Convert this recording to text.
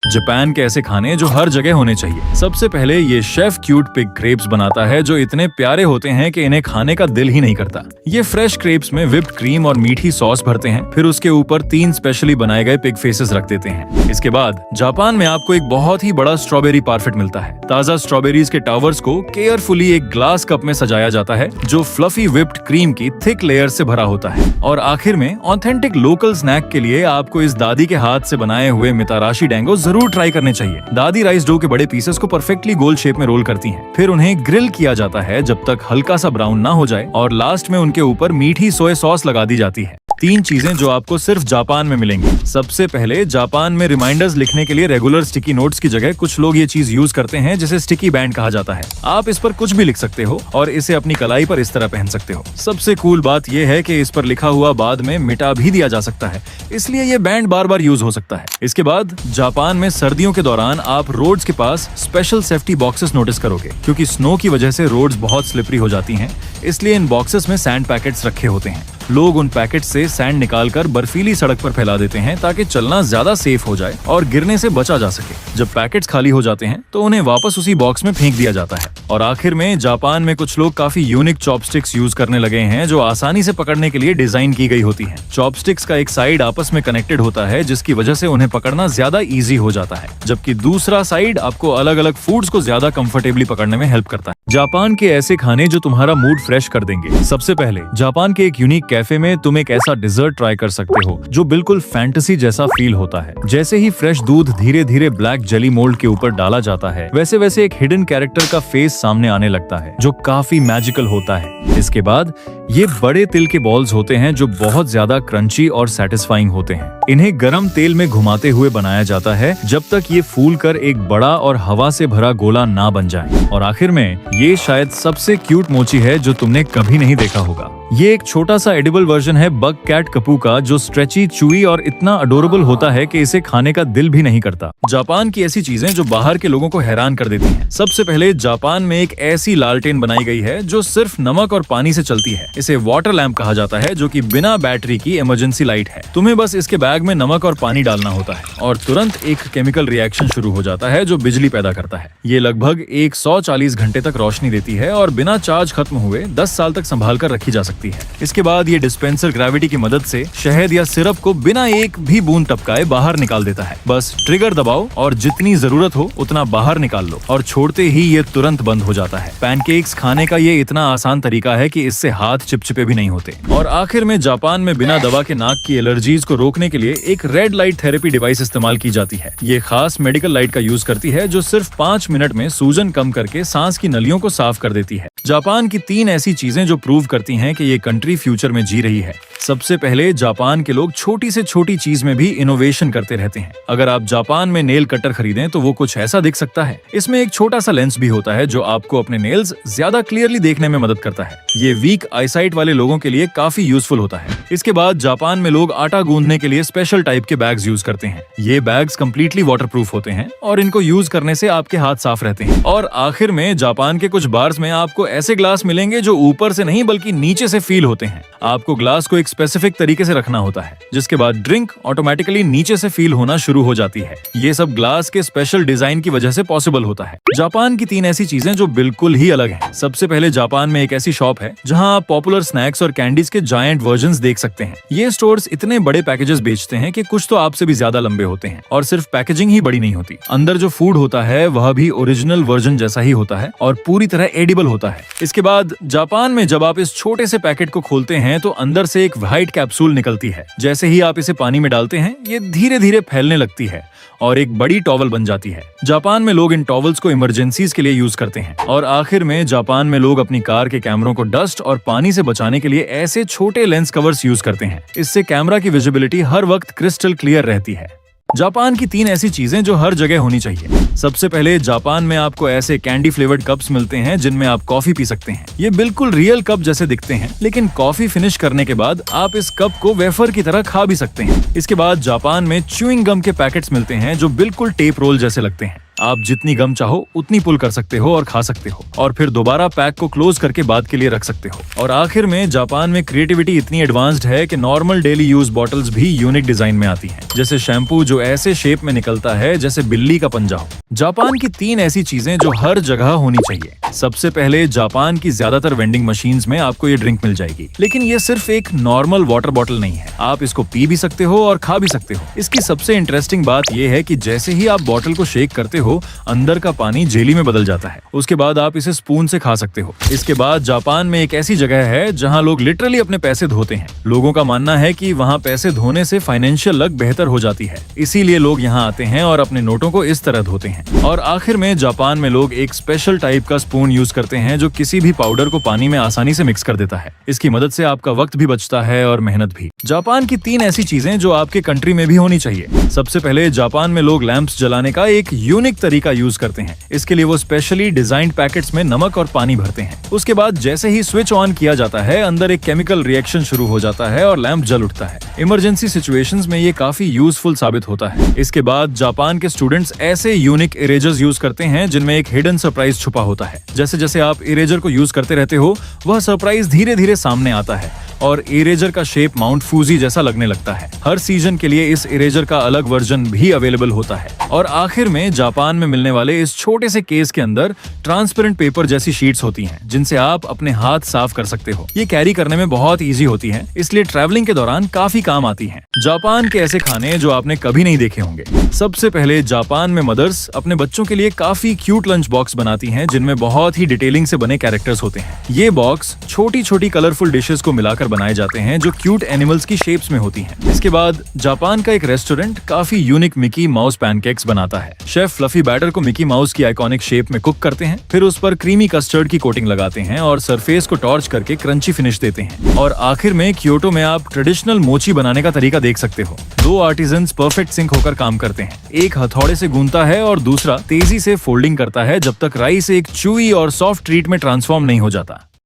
Japan के ऐसे खाने जो हर जगह होने चाहिए। सबसे पहले ये शेफ क्यूट पिग क्रेप्स बनाता है जो इतने प्यारे होते हैं कि इन्हें खाने का दिल ही नहीं करता। ये फ्रेश क्रेप्स में व्हिप्ड क्रीम और मीठी सॉस भरते हैं, फिर उसके ऊपर 3 स्पेशली बनाए गए पिग फेसेस रख देते हैं। इसके बाद जापान में आपको एक बहुत ही बड़ा स्ट्रॉबेरी पारफेट मिलता है। ताजा स्ट्रॉबेरीज के टावर्स को केयरफुली एक ग्लास कप में सजाया जाता है जो फ्लफी व्हिप्ड क्रीम की थिक लेयर से भरा होता है। और आखिर में ऑथेंटिक लोकल स्नैक के लिए आपको इस दादी के हाथ से बनाए हुए मिताराशी डैंगो जरूर ट्राई करने चाहिए। दादी राइस डो के बड़े पीसेस को परफेक्टली गोल शेप में रोल करती हैं, फिर उन्हें ग्रिल किया जाता है जब तक हल्का सा ब्राउन ना हो जाए और लास्ट में उनके ऊपर मीठी सोया सॉस लगा दी जाती है। 3 चीजें जो आपको सिर्फ जापान में मिलेंगी। सबसे पहले जापान में रिमाइंडर्स लिखने के लिए रेगुलर स्टिकी नोट्स की जगह कुछ लोग ये चीज यूज करते हैं जिसे स्टिकी बैंड कहा जाता है। आप इस पर कुछ भी लिख सकते हो और इसे अपनी कलाई पर इस तरह पहन सकते हो। सबसे कूल बात यह है कि इस पर लिखा हुआ बाद में मिटा भी दिया जा सकता है, इसलिए ये बैंड बार बार यूज हो सकता है। इसके बाद जापान में सर्दियों के दौरान आप रोड्स के पास स्पेशल सेफ्टी बॉक्सेस नोटिस करोगे, क्योंकि स्नो की वजह से रोड्स बहुत स्लिपरी हो जाती हैं, इसलिए इन बॉक्सेस में सैंड पैकेट्स रखे होते हैं। लोग उन पैकेट से सैंड निकालकर बर्फीली सड़क पर फैला देते हैं ताकि चलना ज्यादा सेफ हो जाए और गिरने से बचा जा सके। जब पैकेट्स खाली हो जाते हैं तो उन्हें वापस उसी बॉक्स में फेंक दिया जाता है। और आखिर में जापान में कुछ लोग काफी यूनिक चॉपस्टिक्स यूज करने लगे हैं जो आसानी से पकड़ने के लिए डिजाइन की गई होती हैं। चॉपस्टिक्स का एक साइड आपस में कनेक्टेड होता है जिसकी वजह से उन्हें पकड़ना ज्यादा इजी हो जाता है, जबकि दूसरा साइड आपको अलग अलग फूड्स को ज्यादा कंफर्टेबली पकड़ने में हेल्प करता है। जापान के ऐसे खाने जो तुम्हारा मूड फ्रेश कर देंगे। सबसे पहले जापान के एक यूनिक कैफे में तुम एक ऐसा डिजर्ट ट्राई कर सकते हो जो बिल्कुल फैंटेसी जैसा फील होता है। जैसे ही फ्रेश दूध धीरे धीरे ब्लैक जेली मोल्ड के ऊपर डाला जाता है, वैसे वैसे एक हिडन कैरेक्टर का फेस सामने आने लगता है जो काफी मैजिकल होता है। इसके बाद ये बड़े तिल के बॉल्स होते हैं जो बहुत ज्यादा क्रंची और सेटिस्फाइंग होते हैं। इन्हें गरम तेल में घुमाते हुए बनाया जाता है जब तक ये फूल कर एक बड़ा और हवा से भरा गोला ना बन जाए। और आखिर में ये शायद सबसे क्यूट मोची है जो तुमने कभी नहीं देखा होगा। ये एक छोटा सा एडिबल वर्जन है बग कैट कपू का जो स्ट्रेची, चूई और इतना अडोरेबल होता है कि इसे खाने का दिल भी नहीं करता। जापान की ऐसी चीजें जो बाहर के लोगों को हैरान कर देती हैं। सबसे पहले जापान में एक ऐसी लालटेन बनाई गई है जो सिर्फ नमक और पानी से चलती है। इसे वाटर लैंप कहा जाता है जो कि बिना बैटरी की इमरजेंसी लाइट है। तुम्हें बस इसके बैग में नमक और पानी डालना होता है और तुरंत एक केमिकल रिएक्शन शुरू हो जाता है जो बिजली पैदा करता है। ये लगभग 140 घंटे तक रोशनी देती है और बिना चार्ज खत्म हुए 10 साल तक संभाल कर रखी जा सकती है। इसके बाद ये डिस्पेंसर ग्रेविटी की मदद से शहद या सिरप को बिना एक भी बूंद टपकाए बाहर निकाल देता है। बस ट्रिगर दबाओ और जितनी जरूरत हो उतना बाहर निकाल लो और छोड़ते ही ये तुरंत बंद हो जाता है। पैनकेक्स खाने का ये इतना आसान तरीका है कि इससे हाथ चिपचिपे भी नहीं होते। और आखिर में जापान में बिना दवा के नाक की एलर्जीज को रोकने के लिए एक रेड लाइट थेरेपी डिवाइस इस्तेमाल की जाती है। ये खास मेडिकल लाइट का यूज करती है जो सिर्फ 5 मिनट में सूजन कम करके सांस की नलियों को साफ कर देती है। जापान की 3 ऐसी चीजें जो प्रूव करती हैं कि ये कंट्री फ्यूचर में जी रही है। सबसे पहले जापान के लोग छोटी से छोटी चीज में भी इनोवेशन करते रहते हैं। अगर आप जापान में नेल कटर खरीदें तो वो कुछ ऐसा दिख सकता है। इसमें एक छोटा सा लेंस भी होता है जो आपको अपने नेल्स ज्यादा क्लियरली देखने में मदद करता है। ये वीक आईसाइट वाले लोगों के लिए काफी यूजफुल होता है। इसके बाद जापान में लोग आटा गूंदने के लिए स्पेशल टाइप के बैग्स यूज करते हैं। ये बैग्स कम्प्लीटली वाटरप्रूफ होते हैं और इनको यूज करने से आपके हाथ साफ रहते हैं। और आखिर में जापान के कुछ बार्स में आपको ऐसे ग्लास मिलेंगे जो ऊपर से नहीं बल्कि नीचे से फील होते हैं। आपको ग्लास को एक स्पेसिफिक तरीके से रखना होता है जिसके बाद ड्रिंक ऑटोमेटिकली नीचे से फील होना शुरू हो जाती है। ये सब ग्लास के स्पेशल डिजाइन की वजह से पॉसिबल होता है। जापान की 3 ऐसी चीजें जो बिल्कुल ही अलग हैं। सबसे पहले जापान में एक ऐसी शॉप है जहां आप पॉपुलर स्नैक्स और कैंडीज के जायंट वर्जन्स देख सकते हैं। ये स्टोर्स इतने बड़े पैकेजेस बेचते हैं कि कुछ तो आपसे भी ज्यादा लंबे होते हैं और सिर्फ पैकेजिंग ही बड़ी नहीं होती, अंदर जो फूड होता है वह भी ओरिजिनल वर्जन जैसा ही होता है और पूरी तरह एडिबल होता है। इसके बाद जापान में जब आप इस छोटे से पैकेट को खोलते हैं तो अंदर से एक व्हाइट कैप्सूल निकलती है। जैसे ही आप इसे पानी में डालते हैं ये धीरे धीरे फैलने लगती है और एक बड़ी टॉवल बन जाती है। जापान में लोग इन टॉवल्स को इमरजेंसीज के लिए यूज करते हैं। और आखिर में जापान में लोग अपनी कार के कैमरों को डस्ट और पानी से बचाने के लिए ऐसे छोटे लेंस कवर्स यूज करते हैं। इससे कैमरा की विजिबिलिटी हर वक्त क्रिस्टल क्लियर रहती है। जापान की 3 ऐसी चीजें जो हर जगह होनी चाहिए। सबसे पहले जापान में आपको ऐसे कैंडी फ्लेवर्ड कप्स मिलते हैं जिनमें आप कॉफी पी सकते हैं। ये बिल्कुल रियल कप जैसे दिखते हैं, लेकिन कॉफी फिनिश करने के बाद आप इस कप को वेफर की तरह खा भी सकते हैं। इसके बाद जापान में च्यूइंग गम के पैकेट्स मिलते हैं जो बिल्कुल टेप रोल जैसे लगते हैं। आप जितनी गम चाहो उतनी पुल कर सकते हो और खा सकते हो, और फिर दोबारा पैक को क्लोज करके बाद के लिए रख सकते हो। और आखिर में जापान में क्रिएटिविटी इतनी एडवांस्ड है कि नॉर्मल डेली यूज बॉटल्स भी यूनिक डिजाइन में आती हैं, जैसे शैम्पू जो ऐसे शेप में निकलता है जैसे बिल्ली का पंजा हो। जापान की 3 ऐसी चीजें जो हर जगह होनी चाहिए। सबसे पहले, जापान की ज्यादातर वेंडिंग मशीन्स में आपको ये ड्रिंक मिल जाएगी, लेकिन ये सिर्फ एक नॉर्मल वाटर बॉटल नहीं है। आप इसको पी भी सकते हो और खा भी सकते हो। इसकी सबसे इंटरेस्टिंग बात यह है कि जैसे ही आप बॉटल को शेक करते हो, अंदर का पानी जेली में बदल जाता है। उसके बाद आप इसे स्पून से खा सकते हो। इसके बाद जापान में एक ऐसी जगह है जहाँ लोग लिटरली अपने पैसे धोते हैं। लोगों का मानना है कि वहाँ पैसे धोने से फाइनेंशियल लक बेहतर हो जाती है, इसीलिए लोग यहाँ आते हैं और अपने नोटों को इस तरह धोते हैं। और आखिर में, जापान में लोग एक स्पेशल टाइप का स्पून यूज करते हैं जो किसी भी पाउडर को पानी में आसानी से मिक्स कर देता है। इसकी मदद से आपका वक्त भी बचता है और मेहनत भी। जापान की 3 ऐसी चीजें जो आपके कंट्री में भी होनी चाहिए। सबसे पहले, जापान में लोग लैंप्स जलाने का एक यूनिक तरीका यूज करते हैं। इसके लिए वो स्पेशली डिजाइंड पैकेट्स में नमक और पानी भरते हैं। उसके बाद जैसे ही स्विच ऑन किया जाता है, अंदर एक केमिकल रिएक्शन शुरू हो जाता है और लैंप जल उठता है। इमरजेंसी सिचुएशंस में ये काफी यूजफुल साबित होता है। इसके बाद जापान के स्टूडेंट्स ऐसे यूनिक इरेजर्स यूज करते हैं जिनमें एक हिडन सरप्राइज छुपा होता है। जैसे जैसे आप इरेजर को यूज करते रहते हो, वह सरप्राइज धीरे धीरे सामने आता है और इरेजर का शेप माउंट फूजी जैसा लगने लगता है। हर सीजन के लिए इस इरेजर का अलग वर्जन भी अवेलेबल होता है। और आखिर में, जापान में मिलने वाले इस छोटे से केस के अंदर ट्रांसपेरेंट पेपर जैसी शीट्स होती हैं, जिनसे आप अपने हाथ साफ कर सकते हो। ये कैरी करने में बहुत इजी होती हैं, इसलिए ट्रैवलिंग के दौरान काफी काम आती हैं। जापान के ऐसे खाने जो आपने कभी नहीं देखे होंगे। सबसे पहले, जापान में मदर्स अपने बच्चों के लिए काफी क्यूट लंच बॉक्स बनाती हैं, जिनमें बहुत ही डिटेलिंग से बने कैरेक्टर्स होते हैं। ये बॉक्स छोटी छोटी कलरफुल डिशेस को मिलाकर बनाए जाते हैं जो क्यूट एनिमल्स की शेप्स में होती हैं। इसके बाद, जापान का एक रेस्टोरेंट काफी यूनिक मिकी माउस पैनकेक्स बनाता है। शेफ फ्लफी बैटर को मिकी माउस की आइकॉनिक शेप में कुक करते हैं, फिर उस पर क्रीमी कस्टर्ड की कोटिंग लगाते हैं और सरफेस को टॉर्च करके क्रंची फिनिश देते हैं। और आखिर में, क्योटो में आप ट्रेडिशनल मोची बनाने का तरीका देख सकते हो। 2 आर्टिजन्स परफेक्ट सिंक होकर काम करते हैं। एक हथौड़े से गूंथता है और दूसरा तेजी से फोल्डिंग करता है जब तक राइस एक चूई और सॉफ्ट ट्रीट में ट्रांसफॉर्म नहीं हो जाता।